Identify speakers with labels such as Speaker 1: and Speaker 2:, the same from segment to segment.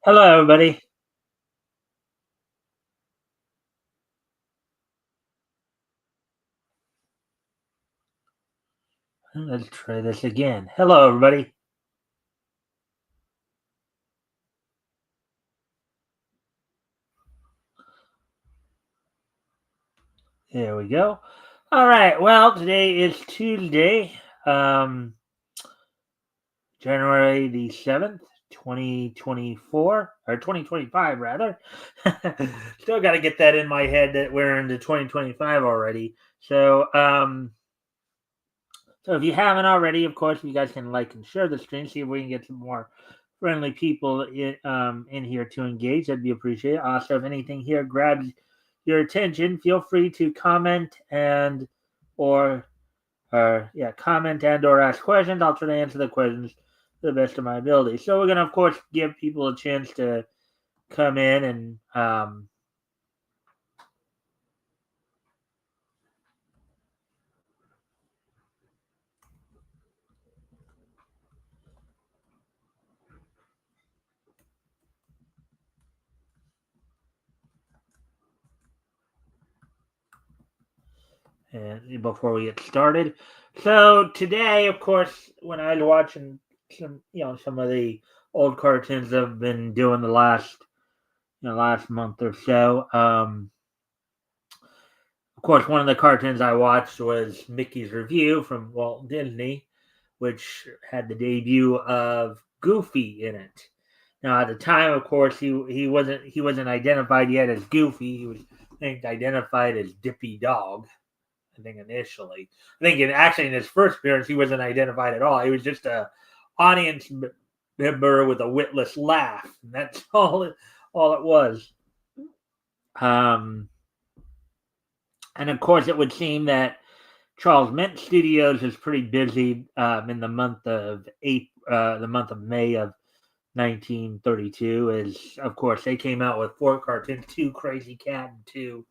Speaker 1: Hello, everybody. Let's try this again. Hello, everybody. There we go. All right. Well, today is Tuesday, um, January the 7th, 2024, or 2025, rather. Still got to get that in my head that we're into 2025 already. So if you haven't already, of course, you guys can like and share the stream, see if we can get some more friendly people in here to engage. That'd be appreciated. Also, if anything here grabs your attention, feel free to comment and or comment and or ask questions. I'll try to answer the questions to the best of my ability. So we're gonna, of course, give people a chance to come in and before we get started. So today, of course, when I was watching some of the old cartoons I've been doing the last month or so. Of course, one of the cartoons I watched was Mickey's Review from Walt Disney, which had the debut of Goofy in it. Now, at the time, of course, he wasn't identified yet as Goofy. He was, I think, identified as Dippy Dog. I think initially, actually in his first appearance, he wasn't identified at all. He was just a audience member with a witless laugh. And that's all it was. Um, and of course, it would seem that Charles Mint Studios is pretty busy in the month of May of 1932. Is of course they came out with four cartoons, two Crazy Cat and two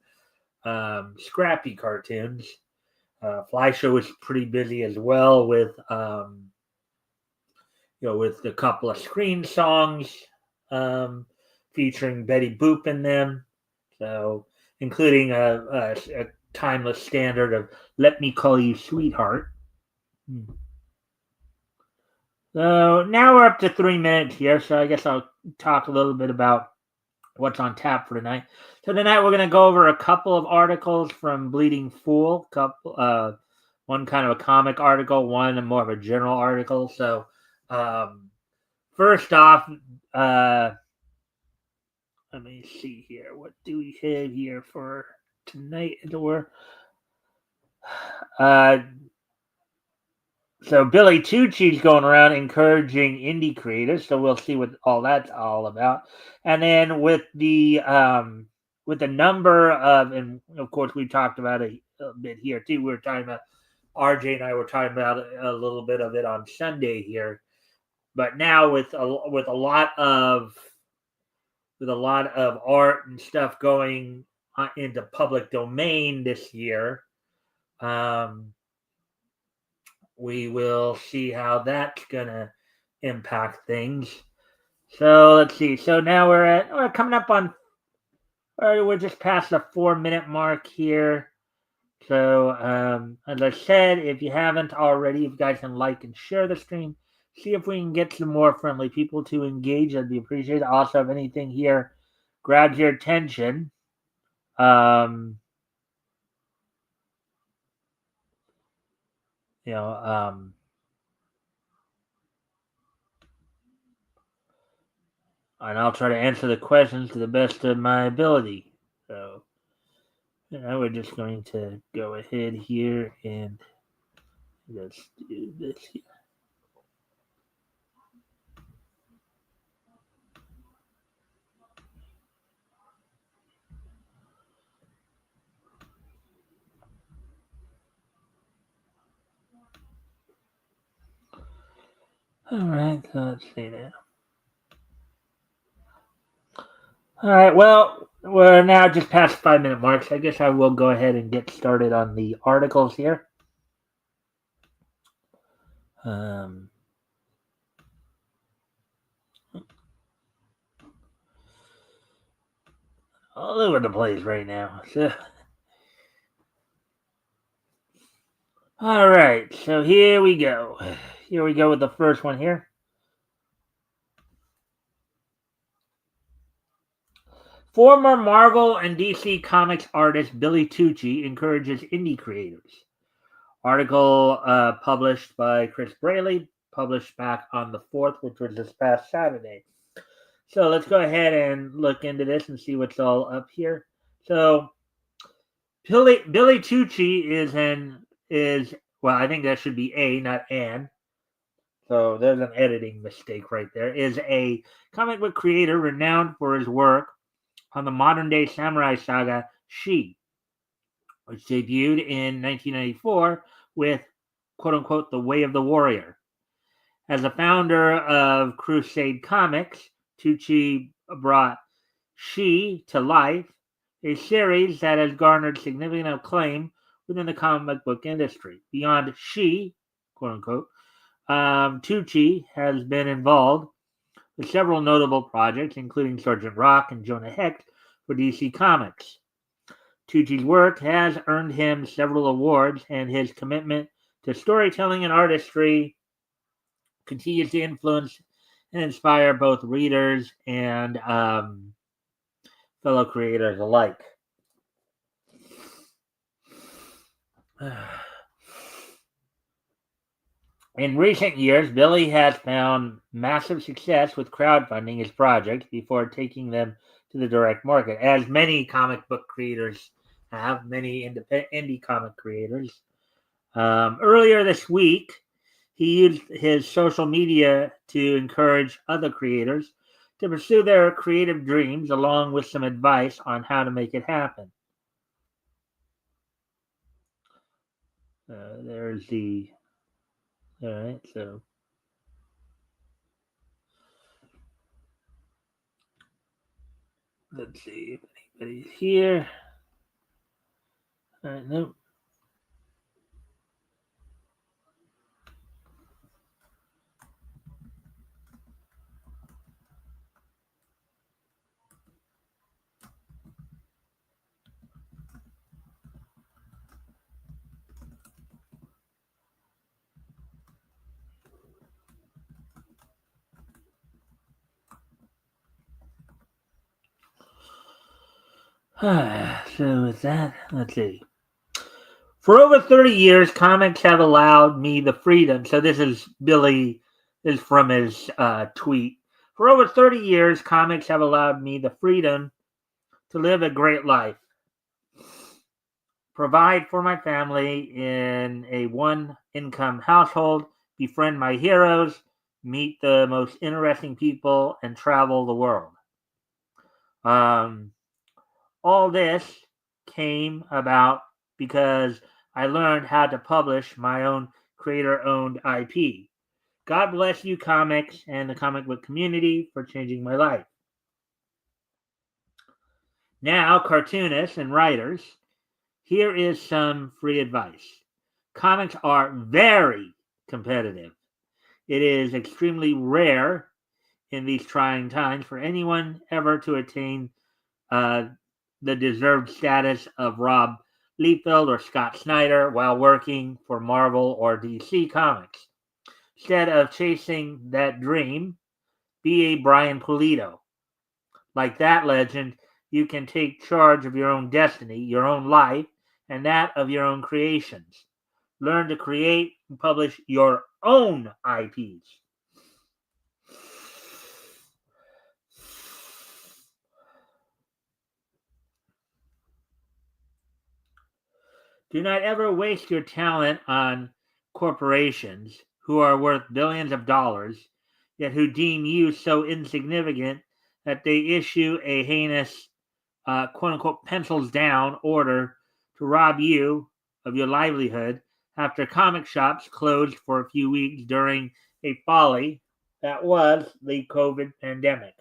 Speaker 1: Scrappy cartoons. Fleischer was pretty busy as well with a couple of screen songs featuring Betty Boop in them. So, including a timeless standard of "Let Me Call You Sweetheart." So now we're up to 3 minutes here. So I guess I'll talk a little bit about what's on tap for tonight. So tonight we're going to go over a couple of articles from Bleeding Fool, one kind of a comic article, one more of a general article. So first off, let me see here. What do we have here for tonight? Uh, so Billy Tucci's going around encouraging indie creators. So we'll see what all that's all about. And then with the number of, and of course we talked about it a bit here too. We were talking about RJ and I were talking about a little bit of it on Sunday here, but now with a lot of art and stuff going into public domain this year, we will see how that's gonna impact things. So let's see. So now we're coming up on, we're just past the 4 minute mark here. So as I said, if you haven't already, if you guys can like and share the stream, see if we can get some more friendly people to engage. That'd be appreciated. Also, if anything here grabs your attention, um, you know, and I'll try to answer the questions to the best of my ability. So, we're just going to go ahead here and let's do this here. All right, so let's see now. All right, well, we're now just past 5 minute mark, so I guess I will go ahead and get started on the articles here. Um, all over the place right now. So, all right, so here we go. Here we go with the first one here. Former Marvel and DC Comics artist Billy Tucci encourages indie creators. Article published by Chris Braley, published back on the 4th, which was this past Saturday. So let's go ahead and look into this and see what's all up here. So Billy Tucci is well, I think that should be A, not an. So there's an editing mistake right there. Is a comic book creator renowned for his work on the modern day samurai saga Shi, which debuted in 1994 with quote unquote the Way of the Warrior. As a founder of Crusade Comics, Tucci brought She to life, a series that has garnered significant acclaim within the comic book industry. Beyond She, quote unquote, Tucci has been involved with several notable projects, including Sergeant Rock and Jonah Hex for DC Comics. Tucci's work has earned him several awards, and his commitment to storytelling and artistry continues to influence and inspire both readers and fellow creators alike. In recent years, Billy has found massive success with crowdfunding his projects before taking them to the direct market, as many comic book creators have, many indie comic creators. Earlier this week, he used his social media to encourage other creators to pursue their creative dreams, along with some advice on how to make it happen. There's the. All right, so. Let's see if anybody's here. All right, nope. So with that, let's see. For over 30 years, comics have allowed me the freedom. So this is Billy, is from his tweet. For over 30 years, comics have allowed me the freedom to live a great life, provide for my family in a one-income household, befriend my heroes, meet the most interesting people, and travel the world. All this came about because I learned how to publish my own creator-owned IP. God bless you, comics, and the comic book community for changing my life. Now, cartoonists and writers, here is some free advice. Comics are very competitive. It is extremely rare in these trying times for anyone ever to attain the deserved status of Rob Liefeld or Scott Snyder while working for Marvel or DC Comics. Instead of chasing that dream, be a Brian Pulido. Like that legend, you can take charge of your own destiny, your own life, and that of your own creations. Learn to create and publish your own IPs. Do not ever waste your talent on corporations who are worth billions of dollars, yet who deem you so insignificant that they issue a heinous, quote unquote, pencils down order to rob you of your livelihood after comic shops closed for a few weeks during a folly that was the COVID pandemic.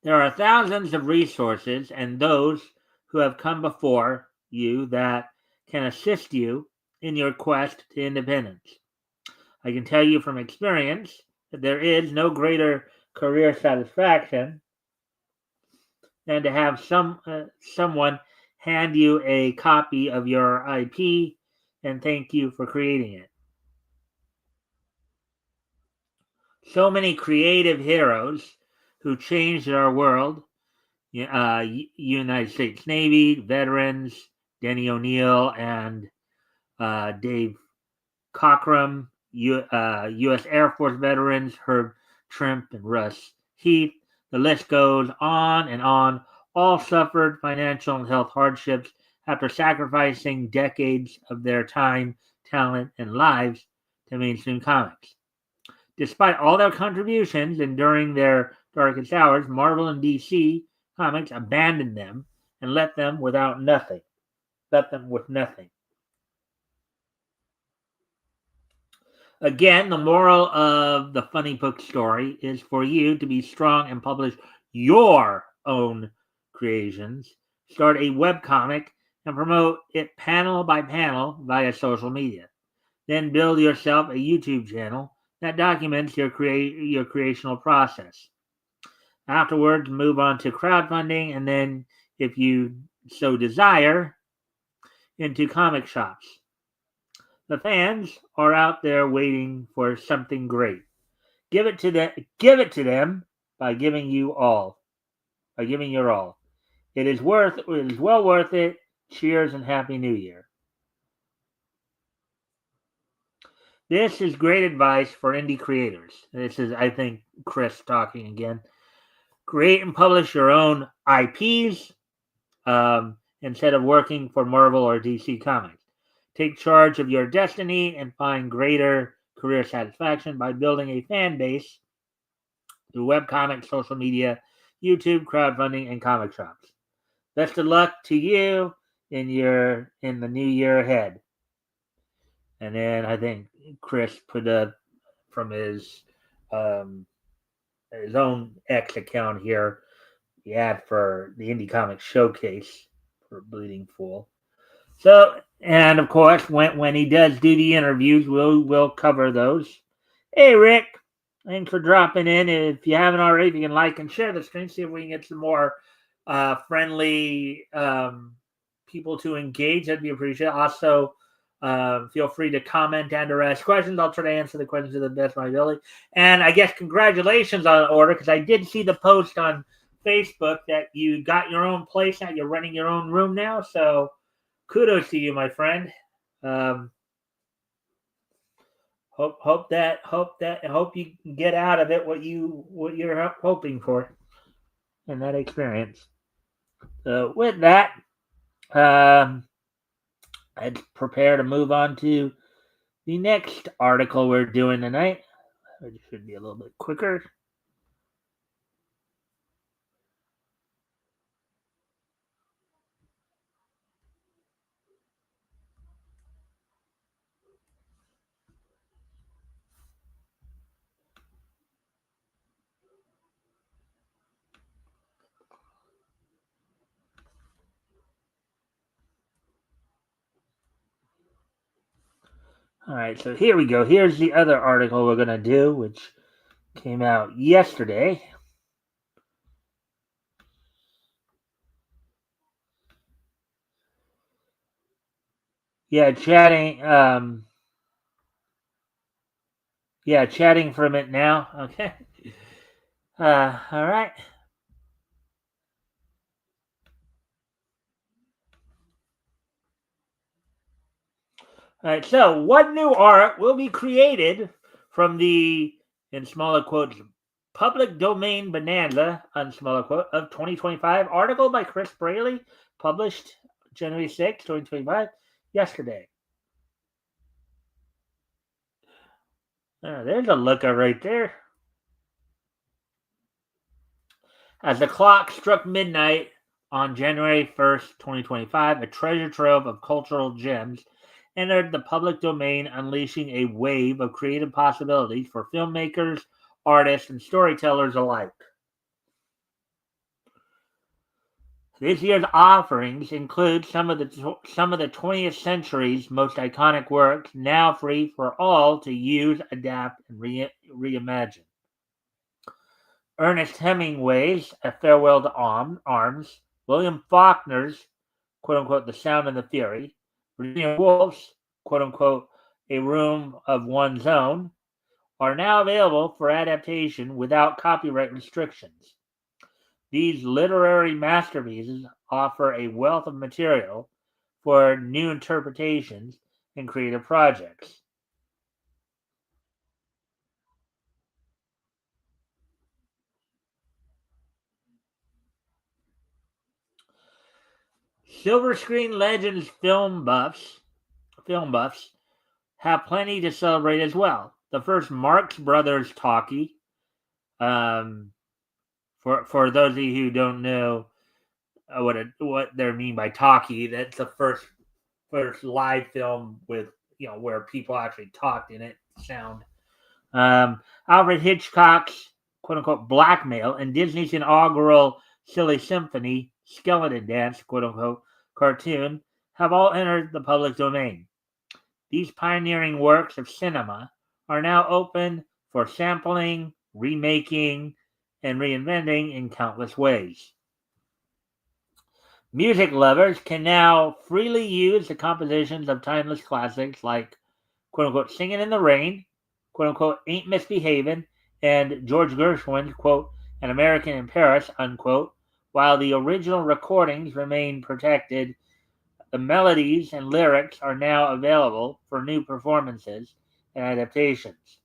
Speaker 1: There are thousands of resources and those who have come before you that can assist you in your quest to independence. I can tell you from experience that there is no greater career satisfaction than to have someone hand you a copy of your IP and thank you for creating it. So many creative heroes who changed our world. United States Navy veterans Denny O'Neil and Dave Cockrum, U.S. Air Force veterans Herb Trimp and Russ Heath. The list goes on and on. All suffered financial and health hardships after sacrificing decades of their time, talent, and lives to mainstream comics. Despite all their contributions and during their darkest hours, Marvel and DC Comics abandoned them and left them without nothing. Left them with nothing. Again, the moral of the funny book story is for you to be strong and publish your own creations. Start a webcomic and promote it panel by panel via social media. Then build yourself a YouTube channel that documents your creational process. Afterwards, move on to crowdfunding, and then, if you so desire, into comic shops. The fans are out there waiting for something great. Give it to them. Give it to them by giving you all. By giving your all. It is well worth it. Cheers and happy New Year. This is great advice for indie creators. This is, I think, Chris talking again. Create and publish your own IPs instead of working for Marvel or DC Comics. Take charge of your destiny and find greater career satisfaction by building a fan base through webcomics, social media, YouTube, crowdfunding, and comic shops. Best of luck to you in the new year ahead. And then I think Chris put up from his own X account here the ad for the Indie Comics Showcase for Bleeding Fool. So, and of course, when he does do the interviews, we'll cover those. Hey, Rick, thanks for dropping in. If you haven't already, if you can like and share the stream, see if we can get some more friendly people to engage. That'd be appreciated. Also, feel free to comment and or ask questions. I'll try to answer the questions to the best of my ability. And I guess congratulations on the order, because I did see the post on Facebook that you got your own place now. You're renting your own room now, so kudos to you, my friend. Hope you get out of it what you're hoping for in that experience. So with that, I'd prepare to move on to the next article we're doing tonight. It should be a little bit quicker. All right, so here we go. Here's the other article we're going to do, which came out yesterday. Yeah, chatting. Chatting from it now. Okay. All right. All right. So, what new art will be created from the, in smaller quotes, public domain bonanza, on smaller quote, of 2025? Article by Chris Braley, published January 6, 2025, yesterday. There's a looker right there. As the clock struck midnight on January 1st, 2025, a treasure trove of cultural gems entered the public domain, unleashing a wave of creative possibilities for filmmakers, artists, and storytellers alike. This year's offerings include some of the 20th century's most iconic works, now free for all to use, adapt, and reimagine. Ernest Hemingway's A Farewell to Arms, William Faulkner's, quote unquote, The Sound and the Fury, Virginia Woolf's, quote unquote, A Room of One's Own, are now available for adaptation without copyright restrictions. These literary masterpieces offer a wealth of material for new interpretations and creative projects. Silver Screen Legends film buffs have plenty to celebrate as well. The first Marx Brothers talkie, um, for those of you who don't know what they mean by talkie, that's the first live film with where people actually talked in it, sound. Alfred Hitchcock's quote unquote blackmail and Disney's inaugural Silly Symphony Skeleton Dance quote unquote cartoon have all entered the public domain. These pioneering works of cinema are now open for sampling, remaking, and reinventing in countless ways. Music lovers can now freely use the compositions of timeless classics like quote unquote Singing in the Rain, quote unquote Ain't Misbehavin', and George Gershwin's quote An American in Paris, unquote, while the original recordings remain protected. The melodies and lyrics are now available for new performances and adaptations.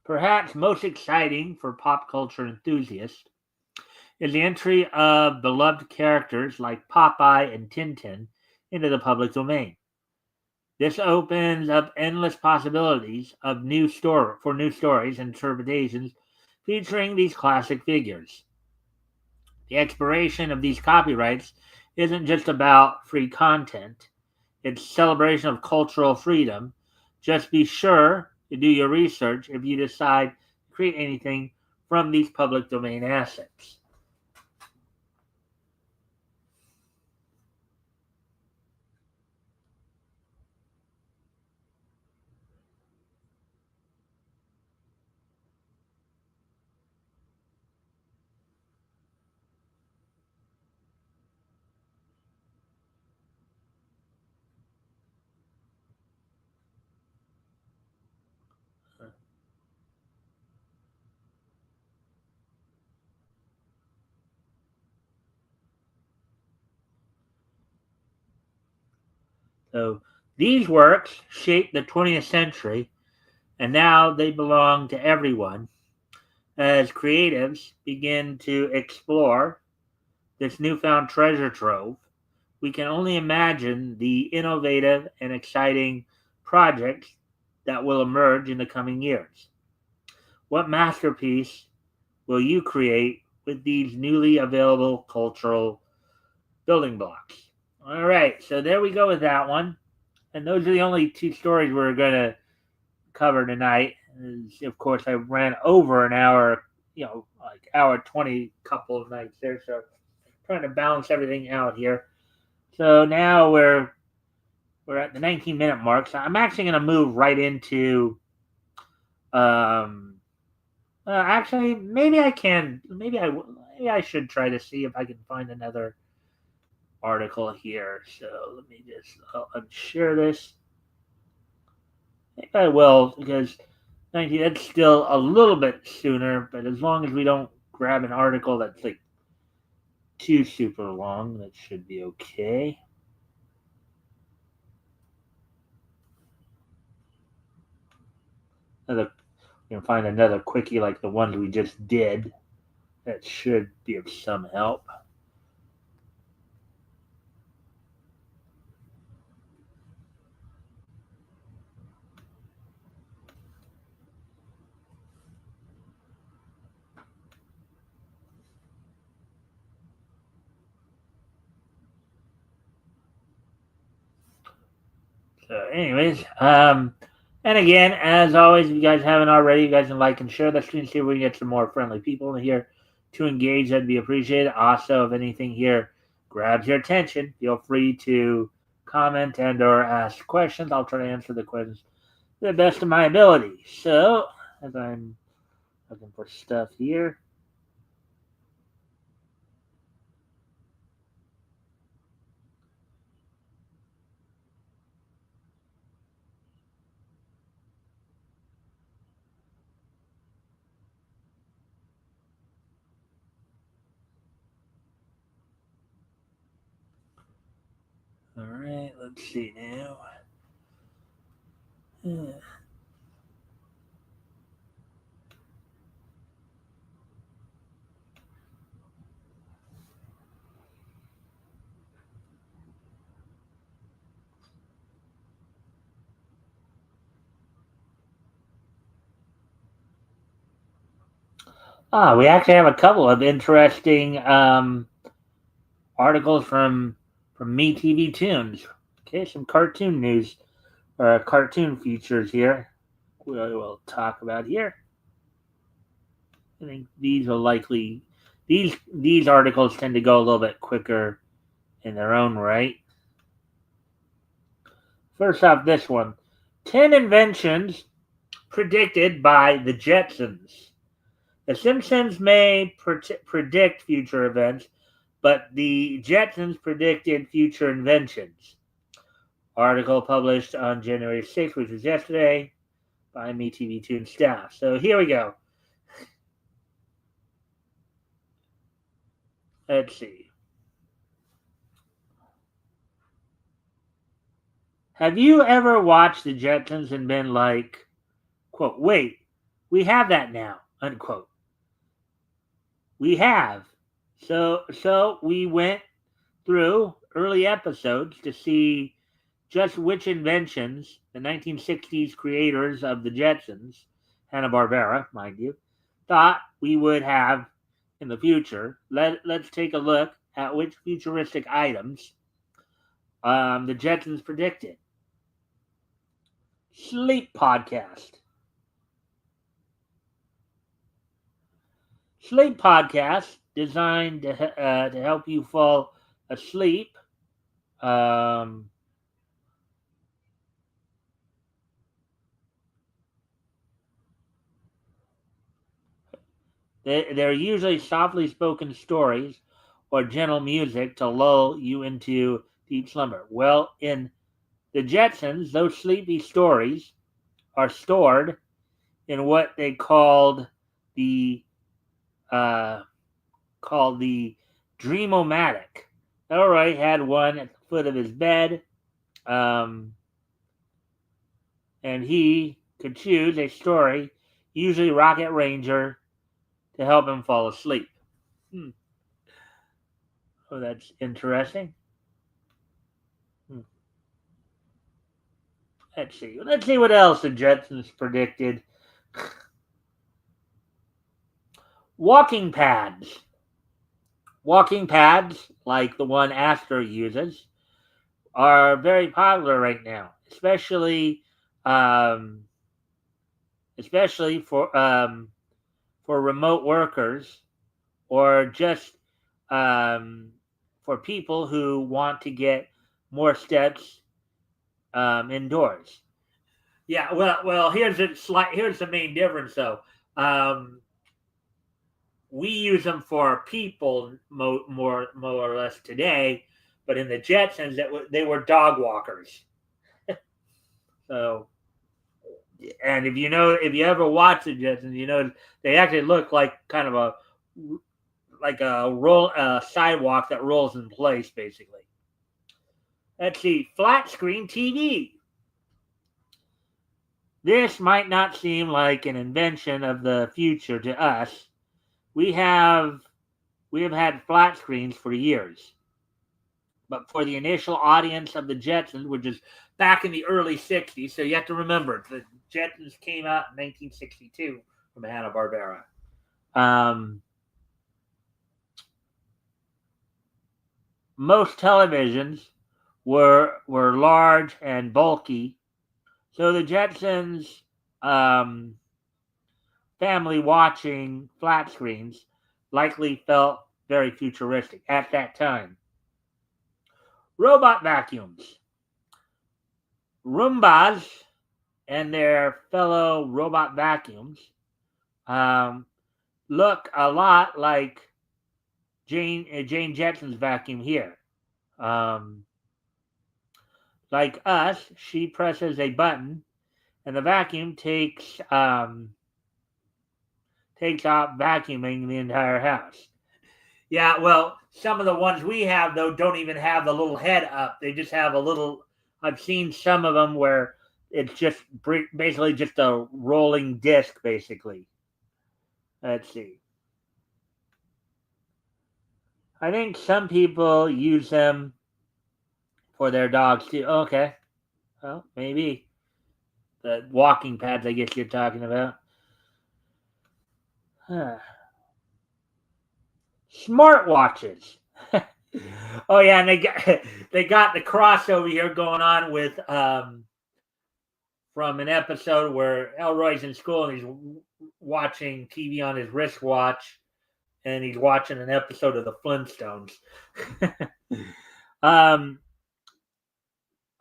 Speaker 1: Perhaps most exciting for pop culture enthusiasts is the entry of beloved characters like Popeye and Tintin into the public domain. This opens up endless possibilities of new stories and interpretations featuring these classic figures. The expiration of these copyrights isn't just about free content, it's celebration of cultural freedom. Just be sure to do your research if you decide to create anything from these public domain assets. So these works shaped the 20th century, and now they belong to everyone. As creatives begin to explore this newfound treasure trove, we can only imagine the innovative and exciting projects that will emerge in the coming years. What masterpiece will you create with these newly available cultural building blocks? All right, so there we go with that one. And those are the only two stories we're going to cover tonight. Of course, I ran over an hour, like hour 20 couple of nights there. So trying to balance everything out here. So now we're at the 19-minute mark. So I'm actually going to move right into actually maybe I can maybe I should try to see if I can find another article here. So let me just unshare this. I think I will because 19 that's still a little bit sooner, but as long as we don't grab an article that's like too super long, that should be okay. Another You can find another quickie like the ones we just did. That should be of some help. So, anyways, and again, as always, if you guys haven't already, you guys can like and share the stream, see if we can get some more friendly people in here to engage. That'd be appreciated. Also, if anything here grabs your attention, feel free to comment and or ask questions. I'll try to answer the questions the best of my ability. So, as I'm looking for stuff here. All right, let's see now. We actually have a couple of interesting articles from Me TV Tunes. Okay, some cartoon news or cartoon features here. We'll talk about here. I think these will likely these articles tend to go a little bit quicker in their own right. First off, this one: 10 inventions predicted by the Jetsons. The Simpsons may predict future events, but the Jetsons predicted future inventions. Article published on January 6th, which was yesterday, by MeTV Toon staff. So here we go. Let's see. Have you ever watched the Jetsons and been like, quote, wait, we have that now, unquote. We have. So we went through early episodes to see just which inventions the 1960s creators of the Jetsons, Hanna-Barbera, mind you, thought we would have in the future. Let's take a look at which futuristic items the Jetsons predicted. Sleep podcast. Sleep podcast designed to help you fall asleep. Um, they're usually softly spoken stories or gentle music to lull you into deep slumber. Well, in the Jetsons, those sleepy stories are stored in what they the uh, called the Dreamomatic. Elroy had one at the foot of his bed, um, and he could choose a story, usually Rocket Ranger, to help him fall asleep. Hmm. Oh, that's interesting. Hmm. Let's see. Let's see what else the Jetsons predicted. Walking pads. Walking pads, like the one Astro uses, are very popular right now, um, especially for remote workers or just um, for people who want to get more steps indoors. Yeah, well, here's the main difference though. Um, we use them for people more or less today, but in the Jetsons, they were dog walkers. So, and if you ever watch the Jetsons, you know they actually look like kind of a roll sidewalk that rolls in place, basically. Let's see, flat screen TV. This might not seem like an invention of the future to us. We have we have had flat screens for years. But for the initial audience of the Jetsons, which is back in the early 60s, so you have to remember, the Jetsons came out in 1962 from Hanna-Barbera. Most televisions were large and bulky, so the Jetsons family watching flat screens likely felt very futuristic at that time. Robot vacuums. Roombas and their fellow robot vacuums look a lot like Jane Jetson's vacuum here. Um, like us, she presses a button, and the vacuum takes off vacuuming the entire house. Yeah, well, some of the ones we have though don't even have the little head up. They just have a little. I've seen some of them where it's just basically just a rolling disc, basically. Let's see. I think some people use them for their dogs too. Okay, well, maybe the walking pads. I guess you're talking about. Huh. Smartwatches. Oh yeah, and they got the crossover here going on with from an episode where Elroy's in school and he's watching TV on his wristwatch, and he's watching an episode of the Flintstones.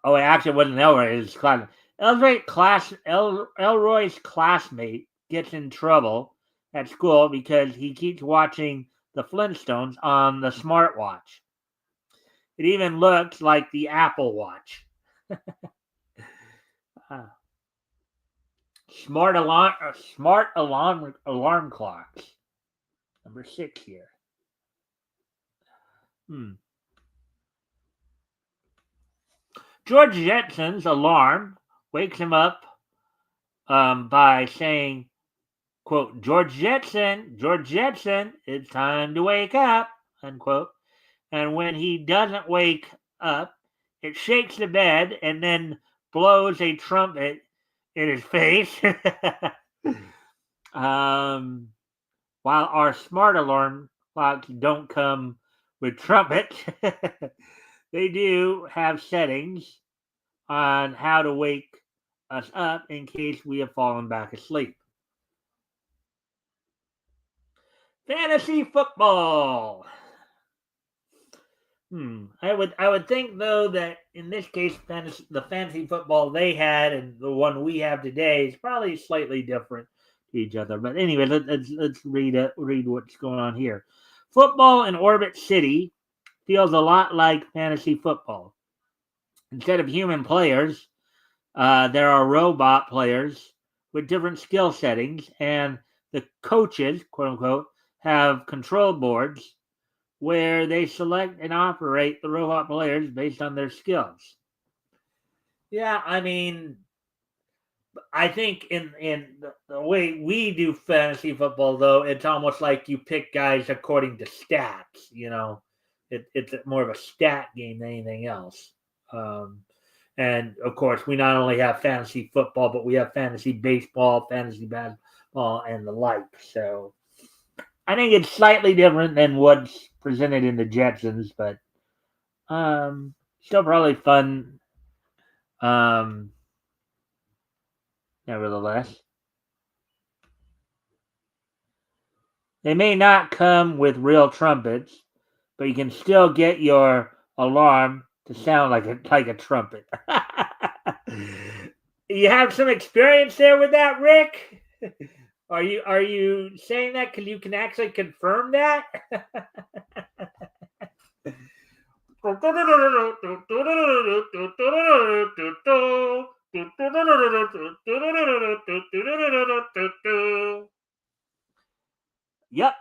Speaker 1: Oh, actually, it wasn't Elroy. It was Elroy's classmate gets in trouble at school because he keeps watching the Flintstones on the smartwatch. It even looks like the Apple Watch. Smart alarm clocks. Number 6 here. George Jetson's alarm wakes him up by saying, quote, George Jetson, it's time to wake up, unquote. And when he doesn't wake up, it shakes the bed and then blows a trumpet in his face. While our smart alarm clocks don't come with trumpets, they do have settings on how to wake us up in case we have fallen back asleep. Fantasy football. I would think though that in this case, the fantasy football they had and the one we have today is probably slightly different to each other. But anyway, let's read what's going on here. Football in Orbit City feels a lot like fantasy football. Instead of human players, there are robot players with different skill settings, and the coaches, quote unquote, have control boards where they select and operate the robot players based on their skills. Yeah, I mean, I think in the way we do fantasy football, though, it's almost like you pick guys according to stats. It's more of a stat game than anything else. And of course, we not only have fantasy football, but we have fantasy baseball, fantasy basketball, and the like. So I think it's slightly different than what's presented in the Jetsons, but still probably fun. Nevertheless, they may not come with real trumpets, but you can still get your alarm to sound like a trumpet. You have some experience there with that, Rick? Are you saying that because you can actually confirm that? Yep.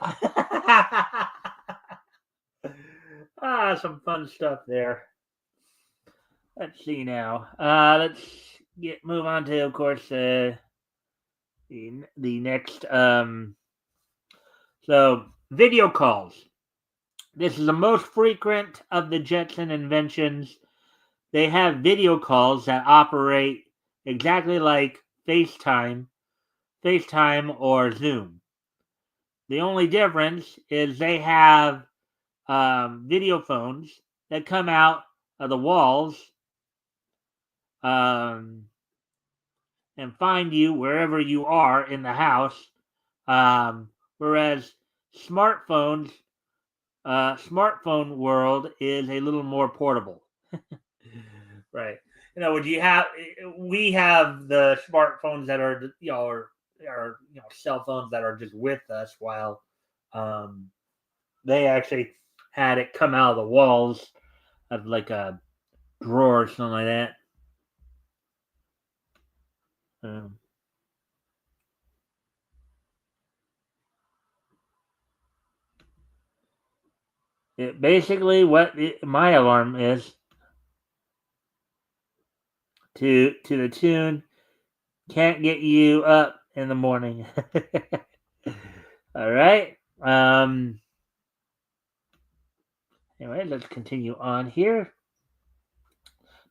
Speaker 1: Some fun stuff there. Let's see now. Let's move on to, of course, the next. So video calls. This is the most frequent of the Jetson inventions. They have video calls that operate exactly like FaceTime or Zoom. The only difference is they have video phones that come out of the walls and find you wherever you are in the house. Whereas smartphone world is a little more portable. Right. would you have? We have the smartphones that are are cell phones that are just with us, while um, they actually had it come out of the walls of like a drawer or something like that. Um, basically, my alarm is to the tune "Can't Get You Up in the Morning." All right. Anyway, let's continue on here.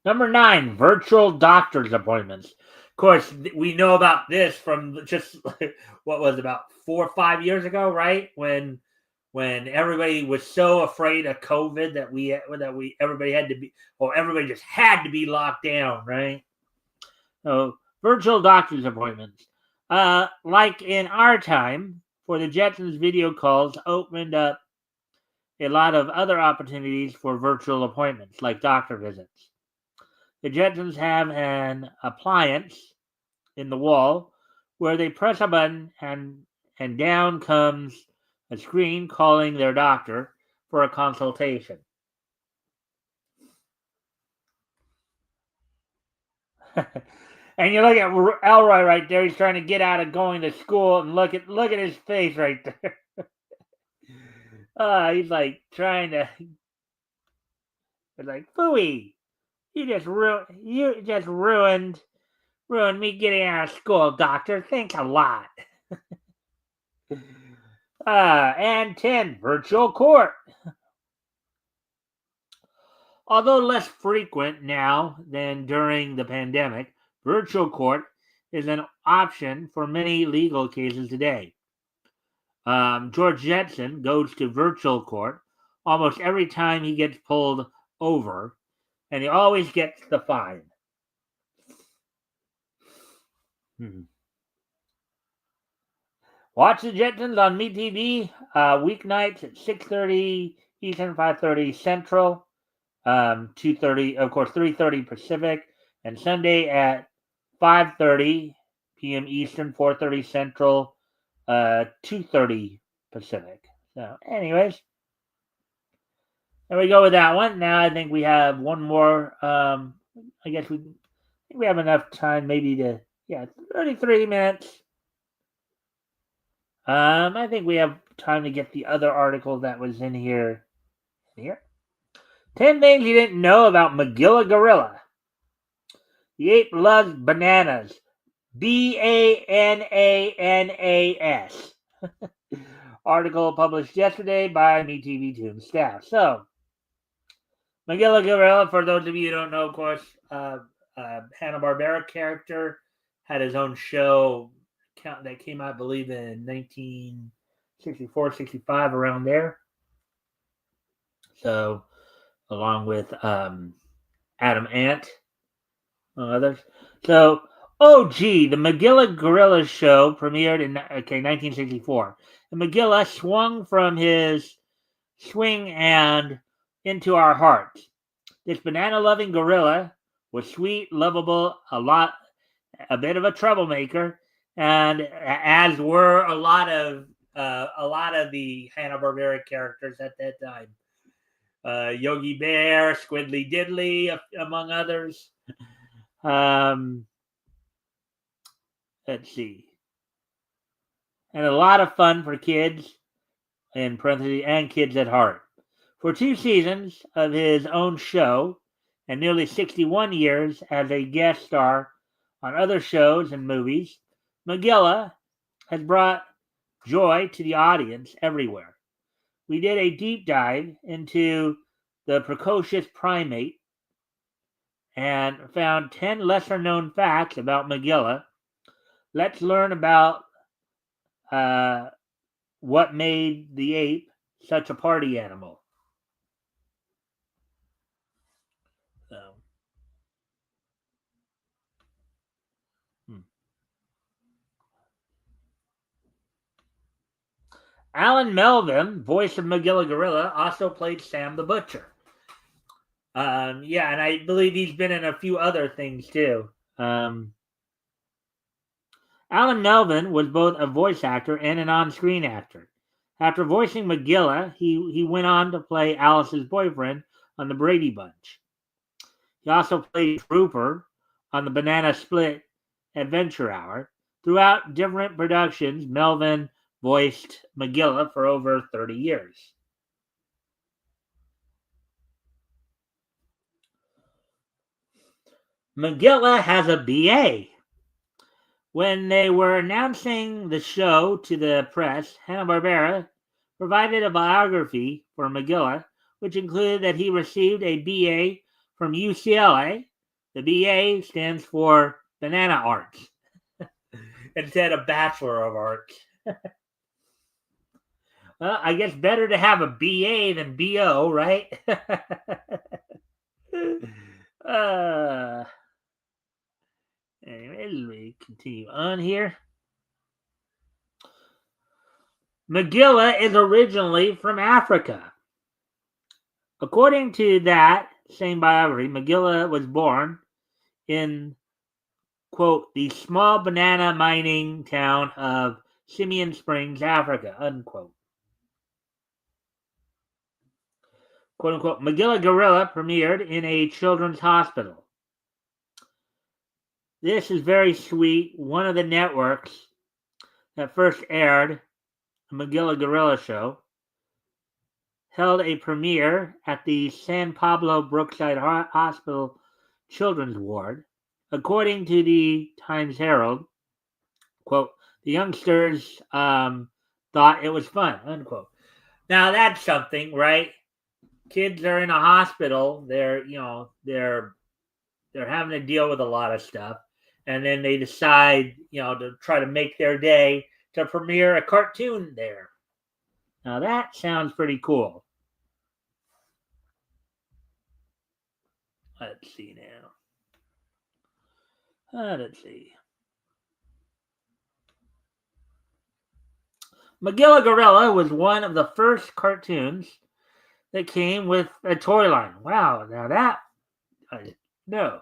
Speaker 1: Number 9, virtual doctor's appointments. Of course, we know about this from just what was about 4 or 5 years ago, right? When everybody was so afraid of COVID that we everybody had to be, or everybody just had to be locked down, right? So virtual doctor's appointments. Like in our time, for the Jetsons, video calls opened up a lot of other opportunities for virtual appointments, like doctor visits. The Jetsons have an appliance in the wall where they press a button and down comes a screen calling their doctor for a consultation. And you look at Elroy right there. He's trying to get out of going to school, and look at his face right there. He's like trying to. It's like, Fooey, you just ruined me getting out of school, doctor. Thanks a lot. And 10, virtual court. Although less frequent now than during the pandemic, virtual court is an option for many legal cases today. George Jetson goes to virtual court almost every time he gets pulled over, and he always gets the fine. Watch the Jetsons on MeTV weeknights at 6:30 Eastern, 5:30 Central, 2:30, of course, 3:30 Pacific, and Sunday at 5:30 p.m. Eastern, 4:30 Central, 2:30 Pacific. So, anyways, there we go with that one. Now I think we have one more. I guess we have enough time, maybe 33 minutes. I think we have time to get the other article that was in here. 10 things you didn't know about Magilla Gorilla. The ape loves bananas. Bananas. Article published yesterday by MeTV Toon staff. So, Magilla Gorilla, for those of you who don't know, of course, Hanna-Barbera character, had his own show that came out, I believe, in 1964, 65, around there. So, along with Adam Ant, among others. So, the Magilla Gorilla show premiered in 1964. And Magilla swung from his swing and into our hearts. This banana-loving gorilla was sweet, lovable, a bit of a troublemaker, and as were a lot of the Hanna-Barbera characters at that time. Yogi Bear, Squiddly Diddly, among others. Let's see. And a lot of fun for kids, in parentheses, and kids at heart. For 2 seasons of his own show and nearly 61 years as a guest star on other shows and movies, Magilla has brought joy to the audience everywhere. We did a deep dive into the precocious primate and found 10 lesser known facts about Magilla. Let's learn about what made the ape such a party animal. So, Alan Melvin, voice of Magilla Gorilla, also played Sam the Butcher. Yeah, and I believe he's been in a few other things too. Alan Melvin was both a voice actor and an on-screen actor. After voicing Magilla, he went on to play Alice's boyfriend on The Brady Bunch. He also played Trooper on the Banana Split Adventure Hour. Throughout different productions, Melvin voiced Magilla for over 30 years. Magilla has a BA. When they were announcing the show to the press, Hanna-Barbera provided a biography for Magilla, which included that he received a BA from UCLA. The BA stands for Banana Arts instead of Bachelor of Arts. Well, I guess better to have a BA than BO, right? uh, Anyway, we continue on here. Magilla is originally from Africa. According to that same biography, Magilla was born in, quote, the small banana mining town of Simeon Springs, Africa, unquote. Quote unquote, Magilla Gorilla premiered in a children's hospital. This is very sweet. One of the networks that first aired the Magilla Gorilla show held a premiere at the San Pablo Brookside Hospital Children's Ward. According to the Times Herald, quote, the youngsters thought it was fun, unquote. Now that's something, right? Kids are in a hospital. They're having to deal with a lot of stuff, and then they decide, to try to make their day to premiere a cartoon there. Now that sounds pretty cool. Let's see now. Let's see. Magilla Gorilla was one of the first cartoons that came with a toy line. Wow, now that no.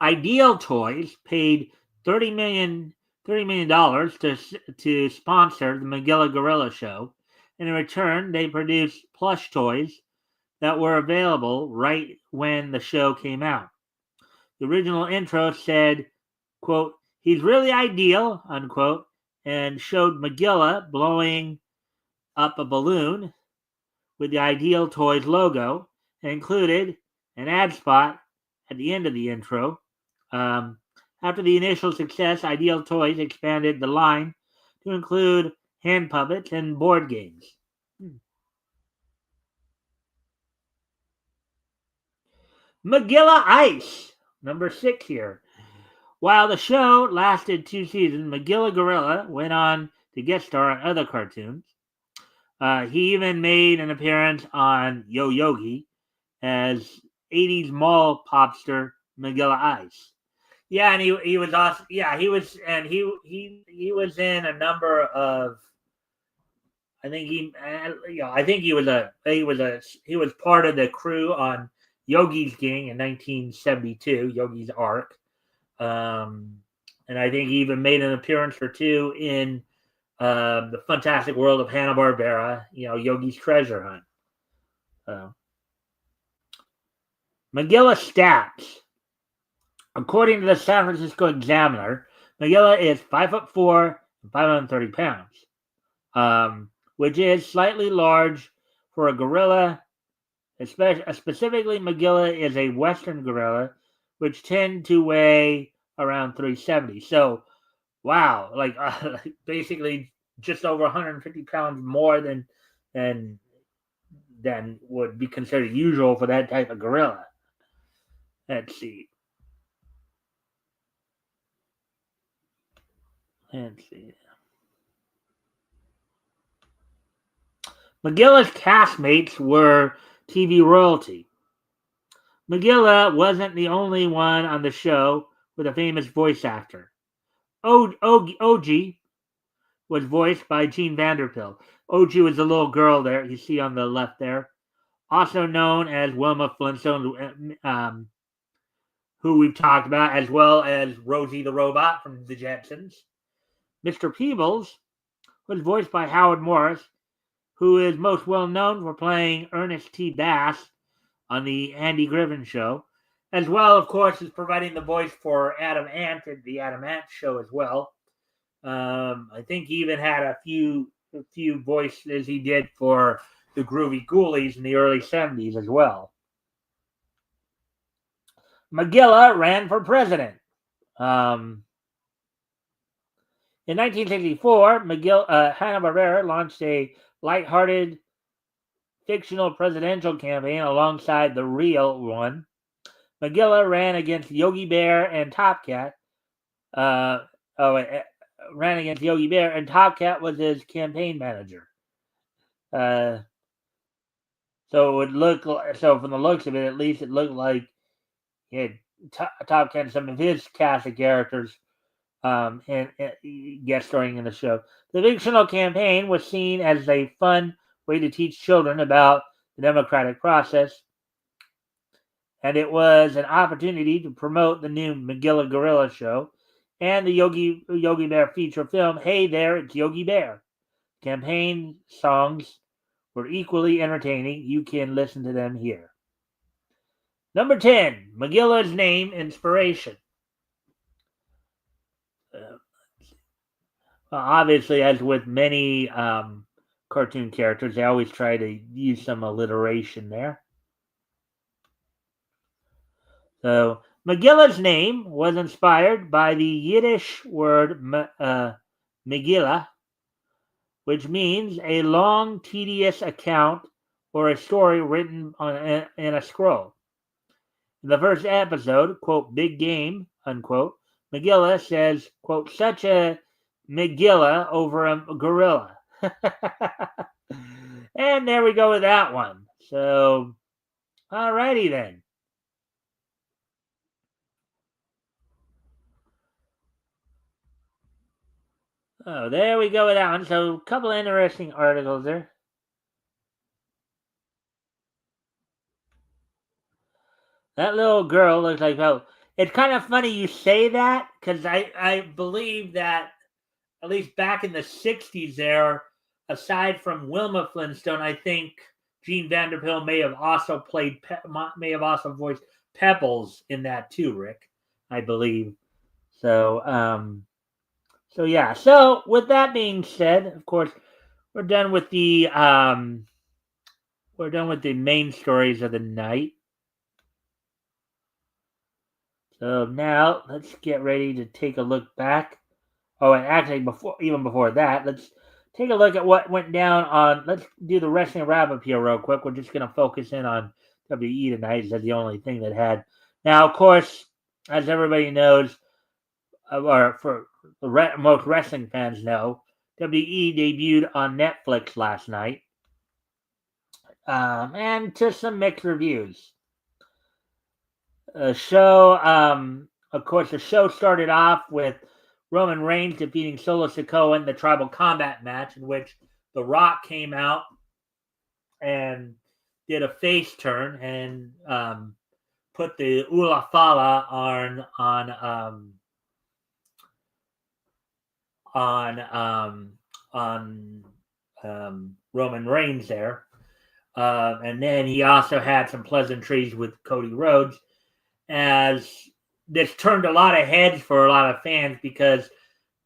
Speaker 1: Ideal Toys paid $30 million to sponsor the Magilla Gorilla show. In return, they produced plush toys that were available right when the show came out. The original intro said, quote, he's really ideal, unquote, and showed Magilla blowing up a balloon with the Ideal Toys logo and included an ad spot at the end of the intro. After the initial success, Ideal Toys expanded the line to include hand puppets and board games. Magilla Ice, number 6 here. While the show lasted 2 seasons, Magilla Gorilla went on to guest star on other cartoons. He even made an appearance on Yo Yogi as 80s mall popster Magilla Ice. Yeah, and he was awesome. Yeah, he was, and he was in a number of. I think he was part of the crew on Yogi's Gang in 1972, Yogi's Ark, and I think he even made an appearance or two in the Fantastic World of Hanna-Barbera, Yogi's Treasure Hunt. Magilla stats. According to the San Francisco Examiner, Magilla is 5'4" and 530 pounds, which is slightly large for a gorilla. Specifically, Magilla is a Western gorilla, which tend to weigh around 370. So, wow, basically just over 150 pounds more than would be considered usual for that type of gorilla. Let's see. Magilla's castmates were TV royalty. Magilla wasn't the only one on the show with a famous voice actor. OG was voiced by Jean Vanderpil. OG was the little girl there you see on the left there. also known as Wilma Flintstone, who we've talked about, as well as Rosie the Robot from the Jetsons. Mr. Peebles was voiced by Howard Morris, who is most well known for playing Ernest T. Bass on the Andy Griffin Show, as well, of course, as providing the voice for Adam Ant at the Adam Ant Show as well. I think he even had a few voices he did for the Groovy Ghoulies in the early 70s as well. McGilla ran for president. In 1964, Hanna-Barbera launched a lighthearted fictional presidential campaign alongside the real one. McGilla ran against Yogi Bear and Top Cat. Ran against Yogi Bear, and Top Cat was his campaign manager. So it looked so from the looks of it, at least it looked like he had Top Cat and some of his cast of characters and guest starring in the show. The fictional campaign was seen as a fun way to teach children about the democratic process, and it was an opportunity to promote the new McGilla Gorilla Show and the Yogi Bear feature film, Hey There, It's Yogi Bear. Campaign songs were equally entertaining. You can listen to them here. Number 10, McGilla's name inspiration. Obviously, as with many cartoon characters, they always try to use some alliteration there. So, McGilla's name was inspired by the Yiddish word Megillah, which means a long, tedious account or a story written in a scroll. In the first episode, quote, big game, unquote, McGilla says, quote, such a Megillah over a gorilla. And there we go with that one. So, alrighty then. Oh, there we go with that one. So, a couple interesting articles there. That little girl looks like, oh, it's kind of funny you say that because I believe that at least back in the 60s there, aside from Wilma Flintstone, I think Gene Vanderbilt may have also voiced Pebbles in that too, Rick, I believe. So, yeah. So with that being said, of course, we're done with the main stories of the night. So now let's get ready to take a look back. Oh, and actually, before that, let's take a look at what went down on. Let's do the wrestling wrap up here real quick. We're just going to focus in on WWE tonight. That's the only thing that had. Now, of course, as everybody knows, or for most wrestling fans know, WWE debuted on Netflix last night, and to some mixed reviews. Of course, the show started off with Roman Reigns defeating Solo Sikoa in the Tribal Combat match, in which The Rock came out and did a face turn and put the Ula Fala on Roman Reigns there. And then he also had some pleasantries with Cody Rhodes, as this turned a lot of heads for a lot of fans because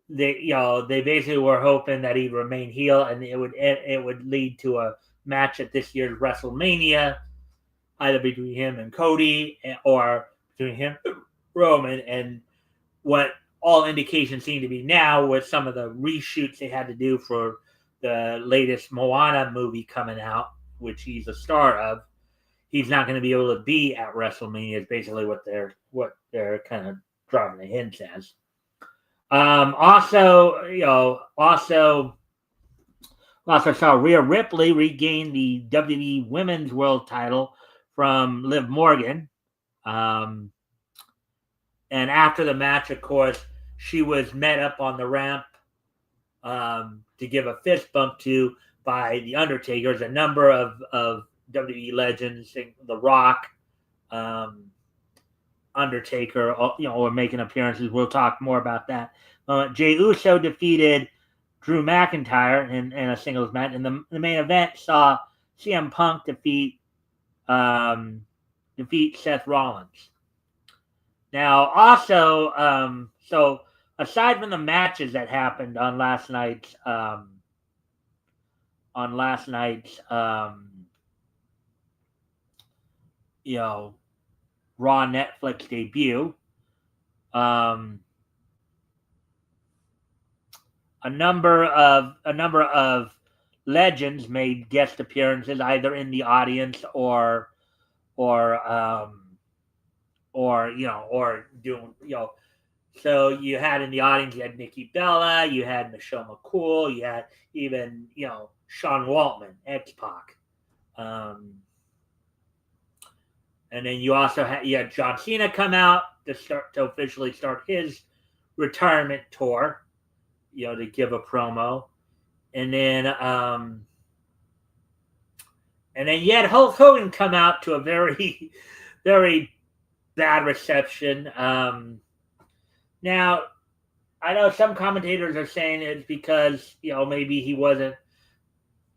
Speaker 1: they basically were hoping that he'd remain heel and it would lead to a match at this year's WrestleMania, either between him and Cody or between him and Roman. And what all indications seem to be now, with some of the reshoots they had to do for the latest Moana movie coming out, which he's a star of, he's not going to be able to be at WrestleMania. Is basically what they're kind of dropping the hints as. Also saw Rhea Ripley regain the WWE Women's World Title from Liv Morgan. And after the match, of course, she was met up on the ramp to give a fist bump to by The Undertaker. A number of WWE legends, The Rock, Undertaker, or making appearances. We'll talk more about that. Jey Uso defeated Drew McIntyre in a singles match, and the main event saw CM Punk defeat Seth Rollins. Now, also, so aside from the matches that happened on last night's Raw Netflix debut, a number of legends made guest appearances either in the audience or doing. So you had in the audience, you had Nikki Bella, you had Michelle McCool, you had even Sean Waltman, X-Pac, and then you also had John Cena come out to officially start his retirement tour, to give a promo, and then you had Hulk Hogan come out to a very, very bad reception. Now, I know some commentators are saying it's because maybe he wasn't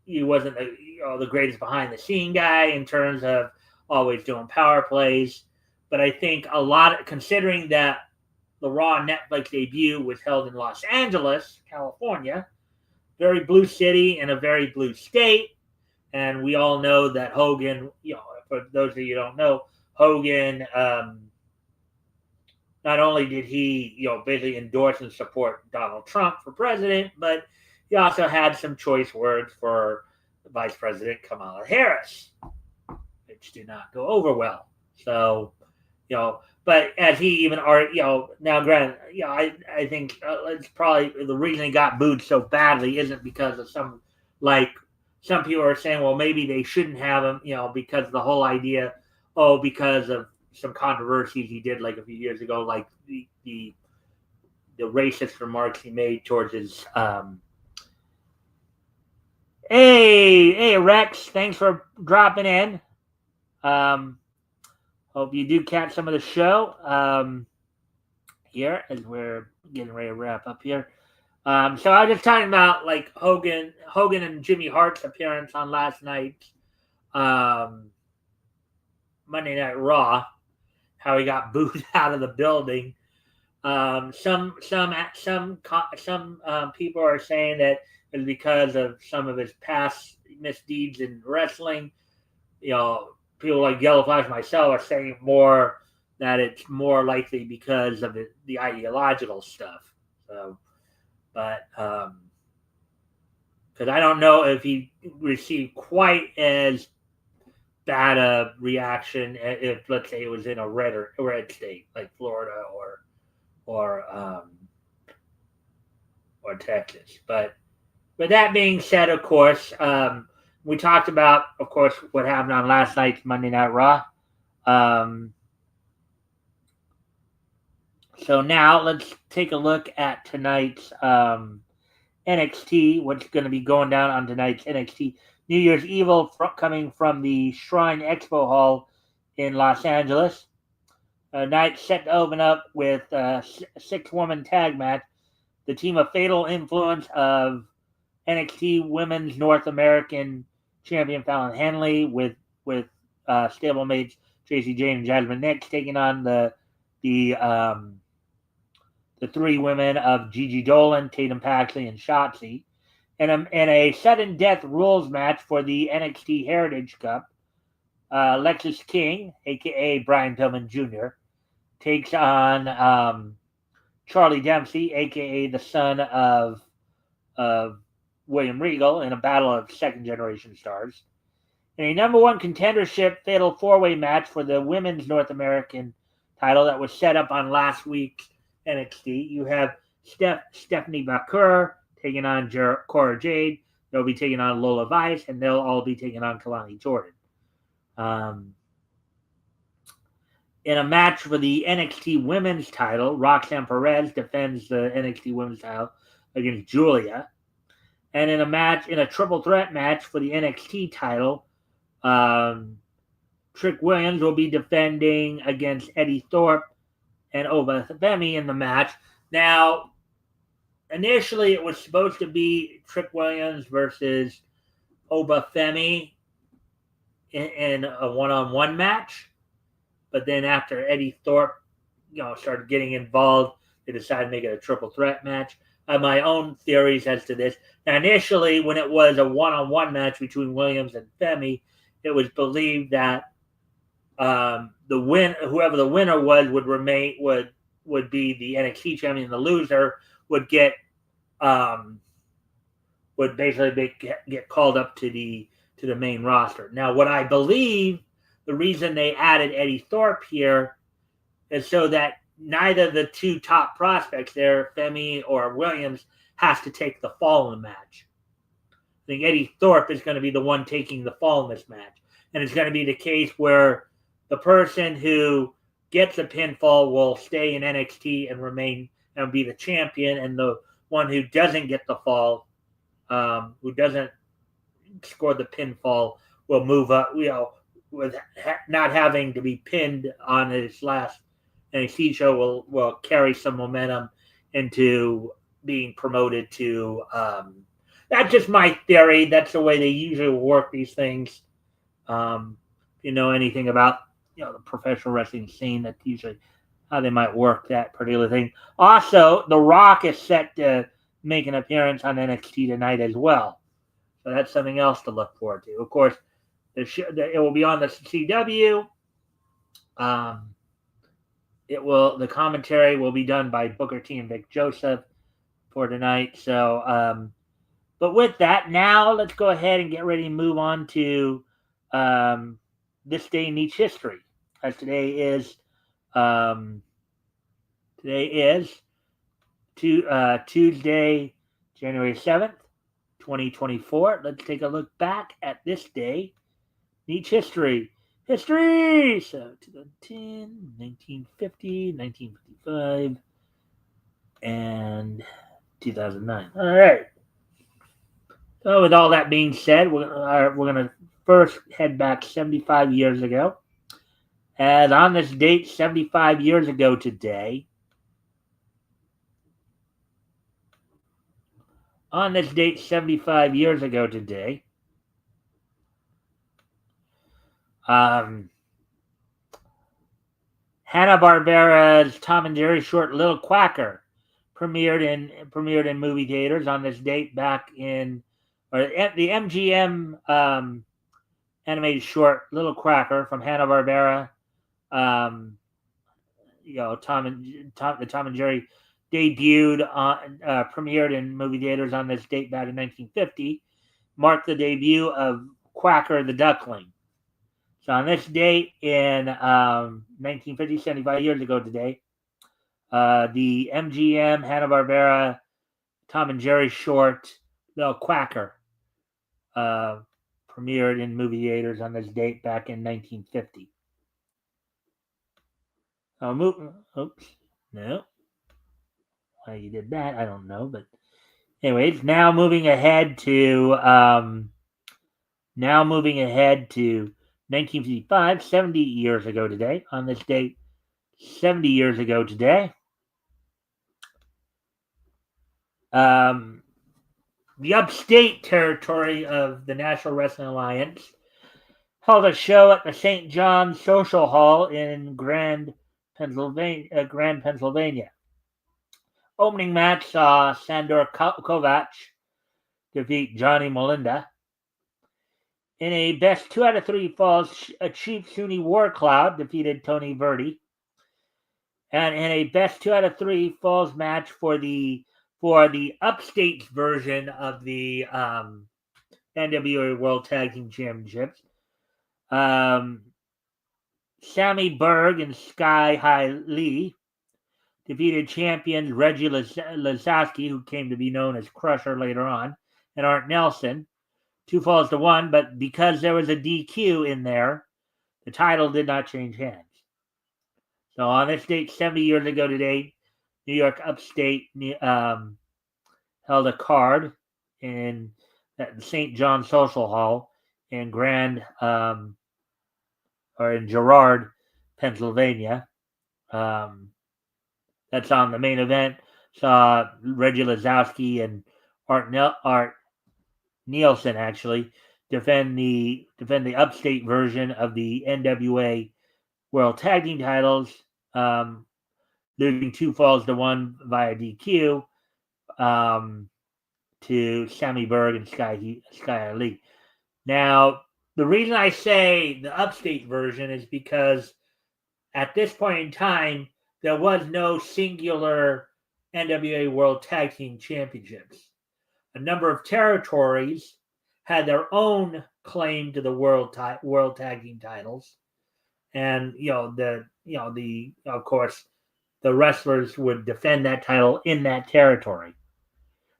Speaker 1: the greatest behind the scene guy in terms of always doing power plays, but I think a lot, considering that the Raw Netflix debut was held in Los Angeles, California, very blue city in a very blue state, and we all know that Hogan, for those of you who don't know, Hogan, not only did he, basically endorse and support Donald Trump for president, but he also had some choice words for Vice President Kamala Harris, which did not go over well. So, but as he even, now granted, I think it's probably the reason he got booed so badly isn't because of some people are saying, well, maybe they shouldn't have him, because of the whole idea, because of some controversies he did like a few years ago, like the racist remarks he made towards his Hey Rex, thanks for dropping in. Hope you do catch some of the show here as we're getting ready to wrap up here. So I was just talking about like Hogan and Jimmy Hart's appearance on last night's Monday Night Raw, how he got booed out of the building. Some people are saying that it's because of some of his past misdeeds in wrestling. People like Yellow Flash, myself, are saying more that it's more likely because of the ideological stuff. So, but because I don't know if he received quite as bad a reaction if, let's say, it was in a red state like Florida or Texas. But with that being said, of course, we talked about, of course, what happened on last night's Monday Night Raw. So now let's take a look at tonight's NXT, what's going to be going down on tonight's NXT New Year's Evil coming from the Shrine Expo Hall in Los Angeles. Night set to open up with a 6-woman tag match. The team of Fatal Influence of NXT Women's North American Champion Fallon Henley with stablemates Tracy Jane and Jasmine Nix taking on the 3 women of Gigi Dolan, Tatum Paxley, and Shotzi. And a sudden death rules match for the NXT Heritage Cup. Lexis King, a.k.a. Brian Pillman Jr., takes on Charlie Dempsey, a.k.a. the son of William Regal, in a battle of second-generation stars. In a number 1 contendership fatal 4-way match for the Women's North American title that was set up on last week's NXT, you have Stephanie Bakur taking on Cora Jade. They'll be taking on Lola Vice, and they'll all be taking on Kalani Jordan. In a match for the NXT Women's title, Roxanne Perez defends the NXT Women's title against Julia. And in a triple threat match for the NXT title, Trick Williams will be defending against Eddie Thorpe and Obafemi in the match. Now, initially, it was supposed to be Trick Williams versus Obafemi in a one-on-one match, but then after Eddie Thorpe, started getting involved, they decided to make it a triple threat match. I have my own theories as to this. Now, initially, when it was a one-on-one match between Williams and Femi, it was believed that whoever the winner was would be the NXT champion. The loser would get would basically get called up to the main roster. Now, what I believe the reason they added Eddie Thorpe here is so that neither of the two top prospects there, Femi or Williams, has to take the fall in the match. I think Eddie Thorpe is going to be the one taking the fall in this match. And it's going to be the case where the person who gets a pinfall will stay in NXT and remain and be the champion, and the one who doesn't get the fall, who doesn't score the pinfall, will move up, with not having to be pinned on his last NXT show will carry some momentum into being promoted to. That's just my theory. That's the way they usually work these things. If you know anything about the professional wrestling scene, that's usually how they might work that particular thing. Also, The Rock is set to make an appearance on NXT tonight as well, so that's something else to look forward to. Of course, it will be on the CW. The commentary will be done by Booker T and Vic Joseph for tonight. So, but with that, now let's go ahead and get ready to move on to this day in each history. As today is Tuesday, January 7th, 2024. Let's take a look back at this day in each history. History! So 2010, 1950, 1955, and 2009. All right. So with all that being said, we're going to first head back 75 years ago. And on this date, 75 years ago today, Hanna-Barbera's Tom and Jerry short Little Quacker premiered in movie theaters on this date back in, or the MGM animated short Little Quacker from Hanna-Barbera. Tom and Jerry premiered in movie theaters on this date back in 1950, marked the debut of Quacker the Duckling. So on this date in 1950, 75 years ago today, the MGM Hanna-Barbera Tom and Jerry short Little Quacker premiered in movie theaters on this date back in 1950. Oops, no. Why you did that, I don't know. But anyways, now moving ahead to 1955, 70 years ago today. On this date, 70 years ago today, the upstate territory of the National Wrestling Alliance held a show at the St. John's Social Hall in Grand, Pennsylvania. Opening match saw Sandor Kovac defeat Johnny Molinda. In a best 2 out of 3 falls, Chief Sunni Warcloud defeated Tony Verdi. And in a best 2 out of 3 falls match for the upstate version of the NWA World Tag Team Championships, Sammy Berg and Sky High Lee defeated champions Reggie Lazowski, who came to be known as Crusher later on, and Art Nelson. 2 falls to 1, but because there was a DQ in there, the title did not change hands. So on this date, 70 years ago today, New York Upstate held a card in the St. John Social Hall Grand or in Girard, Pennsylvania. That's on the main event. Saw Reggie Lazowski and Art Nielsen actually defend the upstate version of the NWA World Tag Team titles, losing 2-1 via DQ to Sammy Berg and Sky Ali. Now, the reason I say the upstate version is because at this point in time, there was no singular NWA World Tag Team Championships. A number of territories had their own claim to the World Tag Team titles, and of course, the wrestlers would defend that title in that territory.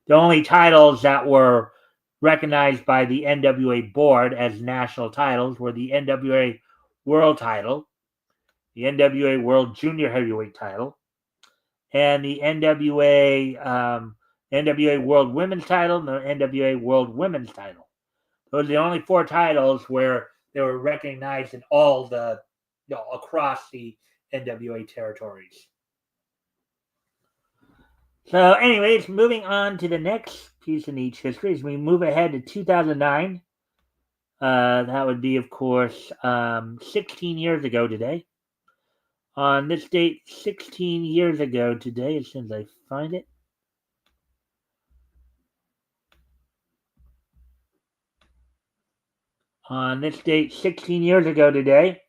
Speaker 1: The only titles that were recognized by the NWA board as national titles were the NWA World title, the NWA World Junior Heavyweight title, and the NWA World Women's title and the NWA World Women's title. Those are the only 4 titles where they were recognized in all the, across the NWA territories. So, anyways, moving on to the next piece in each history as we move ahead to 2009. That would be, of course, 16 years ago today. On this date, 16 years ago today, as soon as I find it. On this date, 16 years ago today,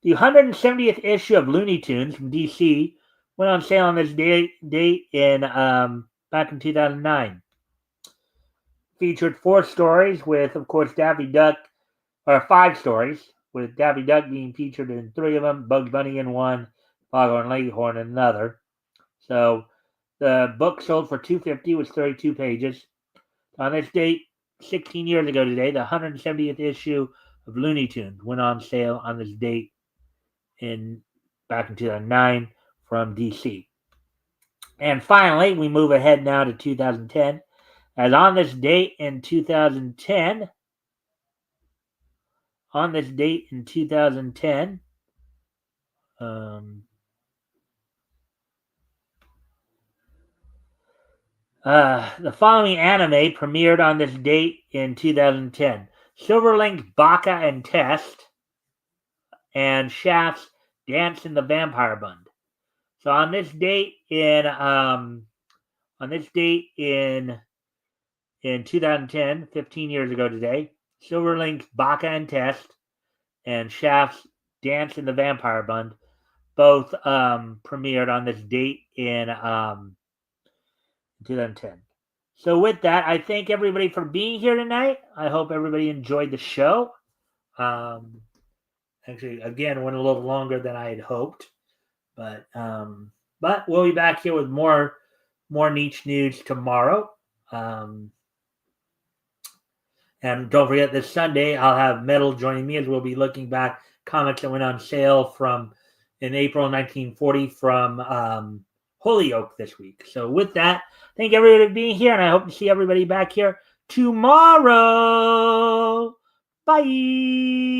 Speaker 1: the 170th issue of Looney Tunes from DC went on sale on this date in back in 2009. Featured 4 stories with, of course, Daffy Duck, or 5 stories, with Daffy Duck being featured in 3 of them, Bugs Bunny in 1, Foghorn Leghorn in another. So the book sold for $250, was 32 pages. On this date, 16 years ago today, the 170th issue of Looney Tunes went on sale on this date back in 2009 from DC. And finally, we move ahead now to 2010. As on this date in 2010, the following anime premiered on this date in 2010. Silverlink's Baka and Test and Shaft's Dance in the Vampire Bund. So on this date in 2010, 15 years ago today, Silverlink's Baka and Test and Shaft's Dance in the Vampire Bund both premiered on this date in 2010. So with that, I thank everybody for being here tonight. I hope everybody enjoyed the show. Actually, again, went a little longer than I had hoped, but we'll be back here with more niche news tomorrow. And don't forget, this Sunday I'll have Metal joining me as we'll be looking back comics that went on sale in April 1940 from Holyoke this week. So with that, thank everybody for being here, and I hope to see everybody back here tomorrow. Bye.